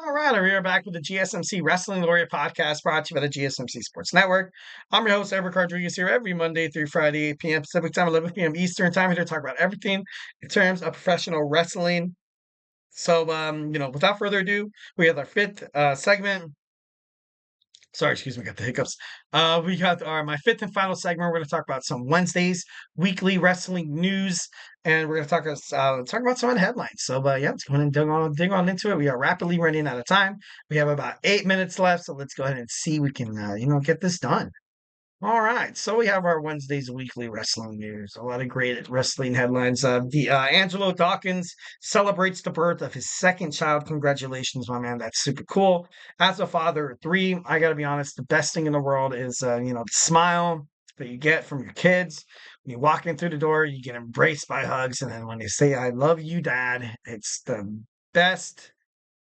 All right, we are back with the GSMC Wrestling Laureate Podcast brought to you by the GSMC Sports Network. I'm your host, Eric Rodriguez, here every Monday through Friday, 8 p.m. Pacific Time, 11 p.m. Eastern Time, here to talk about everything in terms of professional wrestling. So, without further ado, we have our fifth segment. Sorry, excuse me, got the hiccups. We got my fifth and final segment. We're going to talk about some Wednesdays weekly wrestling news, and we're going to talk about some of the headlines. So, let's go ahead and dig on into it. We are rapidly running out of time. We have about 8 minutes left, so let's go ahead and see we can get this done. All right, so we have our Wednesday's weekly wrestling news. A lot of great wrestling headlines. Angelo Dawkins celebrates the birth of his second child. Congratulations, my man. That's super cool. As a father of three, I got to be honest, the best thing in the world is, the smile that you get from your kids. When you walk in through the door, you get embraced by hugs. And then when they say, I love you, Dad, it's the best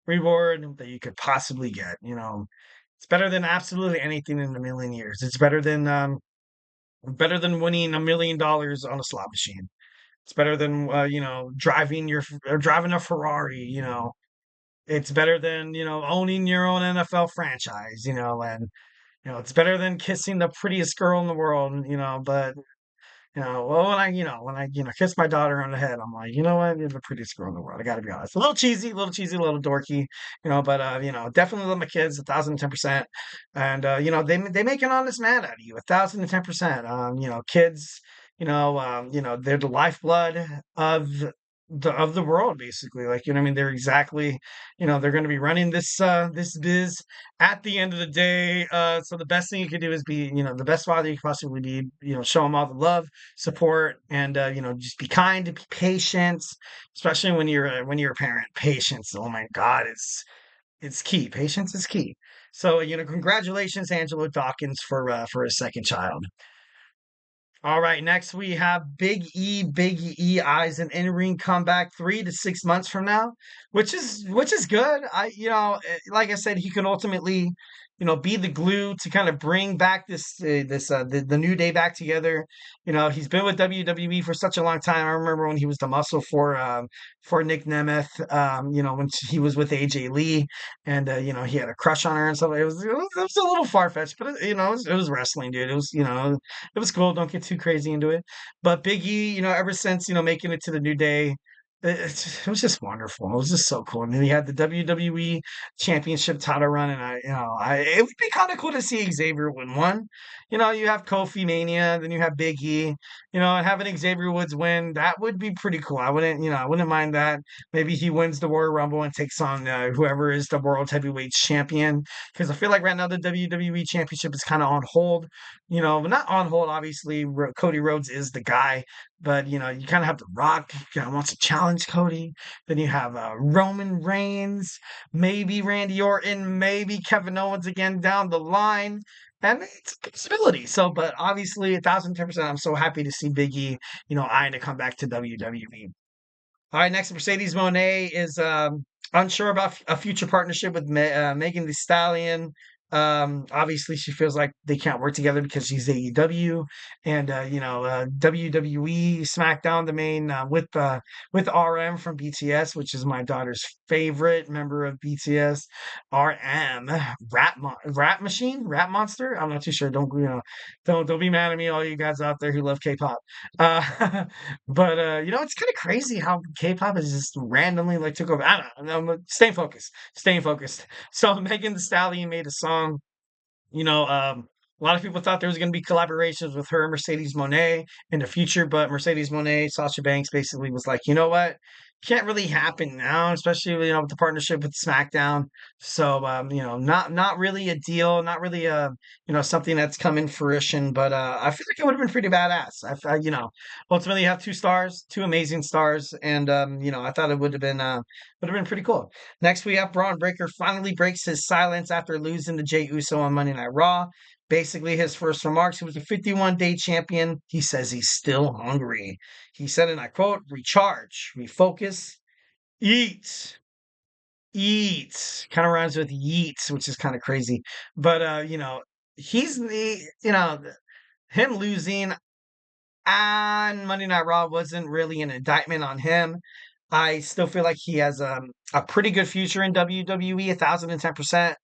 reward that you could possibly get. It's better than absolutely anything in a million years. It's better than winning $1 million on a slot machine. It's better than driving a Ferrari. It's better than owning your own NFL franchise. And it's better than kissing the prettiest girl in the world. But well, when I kiss my daughter on the head, I'm like, you know what? You're the prettiest girl in the world. I got to be honest. A little cheesy, a little dorky, but definitely love my kids 1,010%. And they make an honest man out of you 1,010%. Kids, they're the lifeblood of the world, basically. Like, what I mean? They're exactly, they're going to be running this biz at the end of the day. So the best thing you can do is be, the best father you can possibly be. Show them all the love, support, and just be kind, be patient, especially when you're a parent. Patience, oh my God, it's key. Patience is key. So congratulations, Angelo Dawkins, for his second child. All right, next we have Big E eyes an in-ring comeback 3 to 6 months from now, which is good. Like I said, he can ultimately, be the glue to kind of bring back the New Day back together. He's been with WWE for such a long time. I remember when he was the muscle for Nick Nemeth. When he was with AJ Lee, and he had a crush on her and stuff. It was a little far fetched, but it was wrestling, dude. It was cool. Don't get too crazy into it. But Big E, ever since, making it to the New Day, it was just wonderful. It was just so cool. And then he had the WWE Championship title run, and it would be kind of cool to see Xavier win one. You have Kofi Mania, then you have Big E, and having Xavier Woods win, that would be pretty cool. I wouldn't mind that. Maybe he wins the Royal Rumble and takes on whoever is the World Heavyweight Champion, because I feel like right now the WWE Championship is kind of on hold. Not on hold, obviously. Cody Rhodes is the guy, but you kind of have The Rock wants to challenge Cody. Then you have Roman Reigns, maybe Randy Orton, maybe Kevin Owens again down the line. And it's a possibility. So, but obviously, 1,010%, I'm so happy to see Big E, eyeing to come back to WWE. All right, next, Mercedes Mone is unsure about a future partnership with Megan Thee Stallion. Obviously, she feels like they can't work together because she's AEW, and WWE SmackDown, the main with RM from BTS, which is my daughter's favorite member of BTS. RM, rap monster. I'm not too sure. Don't be mad at me, all you guys out there who love K-pop. Uh, but it's kind of crazy how K-pop is just randomly like took over. I don't know. I'm staying focused. Staying focused. So Megan Thee Stallion made a song. A lot of people thought there was going to be collaborations with her and Mercedes Moné in the future, but Mercedes Moné, Sasha Banks basically was like, you know what? Can't really happen now, especially with the partnership with SmackDown. So not really a deal, not really something that's come in fruition. But I feel like it would have been pretty badass. Ultimately you have two stars, two amazing stars, and I thought it would have been pretty cool. Next we have Braun Breaker finally breaks his silence after losing to Jey Uso on Monday Night Raw. Basically, his first remarks, he was a 51-day champion. He says he's still hungry. He said, and I quote, recharge, refocus, eat, eat. Kind of rhymes with yeet, which is kind of crazy. But, he's him losing on Monday Night Raw wasn't really an indictment on him. I still feel like he has a pretty good future in WWE, 1010%.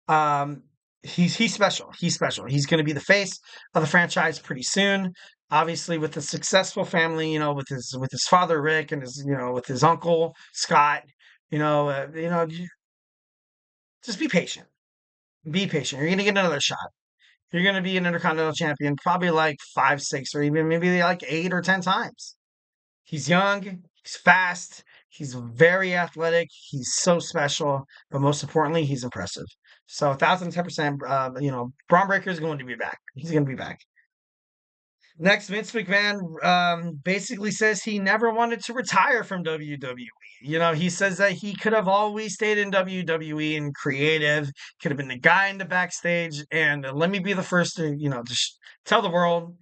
Um, he's special. He's special. He's going to be the face of the franchise pretty soon. Obviously, with a successful family, with his father Rick and his with his uncle Scott, just be patient. Be patient. You're going to get another shot. You're going to be an Intercontinental Champion probably like 5, 6, or even maybe like 8 or 10 times. He's young, he's fast, he's very athletic, he's so special, but most importantly, he's impressive. So 1010%, Braun Breaker is going to be back. He's going to be back. Next, Vince McMahon basically says he never wanted to retire from WWE. He says that he could have always stayed in WWE and creative, could have been the guy in the backstage. And let me be the first to, just tell the world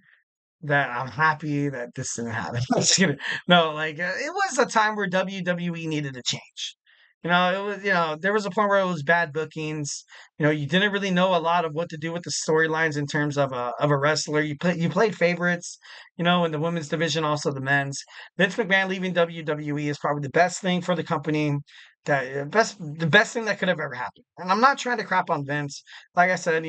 that I'm happy that this didn't happen. Just kidding. No, like it was a time where WWE needed a change. It was, there was a point where it was bad bookings. You didn't really know a lot of what to do with the storylines in terms of a wrestler. You played favorites, in the women's division, also the men's. Vince McMahon leaving WWE is probably the best thing for the company. The best thing that could have ever happened. And I'm not trying to crap on Vince. Like I said,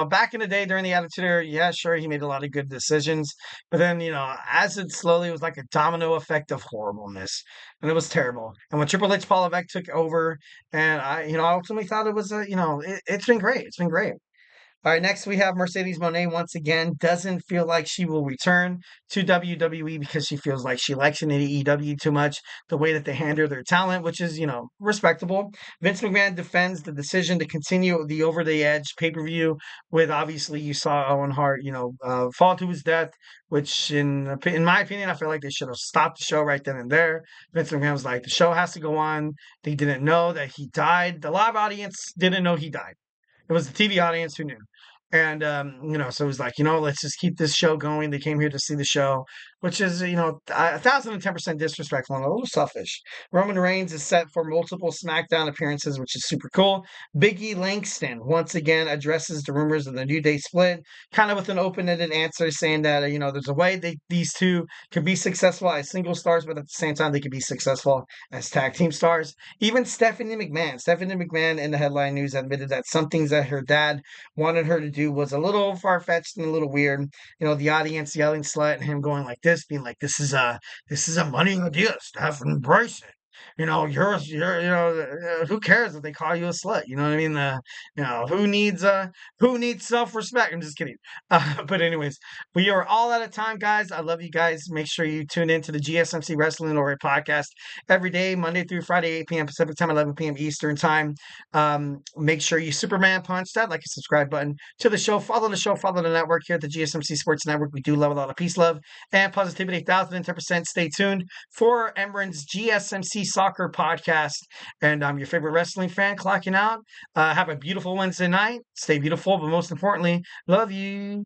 back in the day during the Attitude Era, yeah, sure, he made a lot of good decisions. But then, as it slowly was like a domino effect of horribleness, and it was terrible. And when Triple H Paul Levesque took over, and I ultimately thought it was it's been great. It's been great. All right, next we have Mercedes Monet once again. Doesn't feel like she will return to WWE because she feels like she likes in AEW too much, the way that they handle their talent, which is, respectable. Vince McMahon defends the decision to continue the Over the Edge pay per view with obviously you saw Owen Hart, fall to his death, which in my opinion, I feel like they should have stopped the show right then and there. Vince McMahon was like, the show has to go on. They didn't know that he died. The live audience didn't know he died. It was the TV audience who knew. And, so it was like, let's just keep this show going. They came here to see the show, which is, 1010% disrespectful and a little selfish. Roman Reigns is set for multiple SmackDown appearances, which is super cool. Big E Langston once again addresses the rumors of the New Day split, kind of with an open-ended answer saying that, there's a way these two could be successful as single stars, but at the same time, they could be successful as tag team stars. Even Stephanie McMahon in the headline news admitted that some things that her dad wanted her to do was a little far-fetched and a little weird. The audience yelling slut and him going like this, being like, this is a money idea, Steph, embrace it. Who cares if they call you a slut? You know what I mean? Who needs self-respect? I'm just kidding. But anyways, we are all out of time, guys. I love you guys. Make sure you tune in to the GSMC Wrestling Laureate Podcast every day, Monday through Friday, 8 p.m. Pacific time, 11 p.m. Eastern time. Make sure you Superman punch that like and subscribe button to the show. Follow the show, follow the network here at the GSMC Sports Network. We do love a lot of peace, love, and positivity. 1010%. Stay tuned for Emran's GSMC Soccer Podcast. And I'm your favorite wrestling fan clocking out. Have a beautiful Wednesday night. Stay beautiful, but most importantly, love you.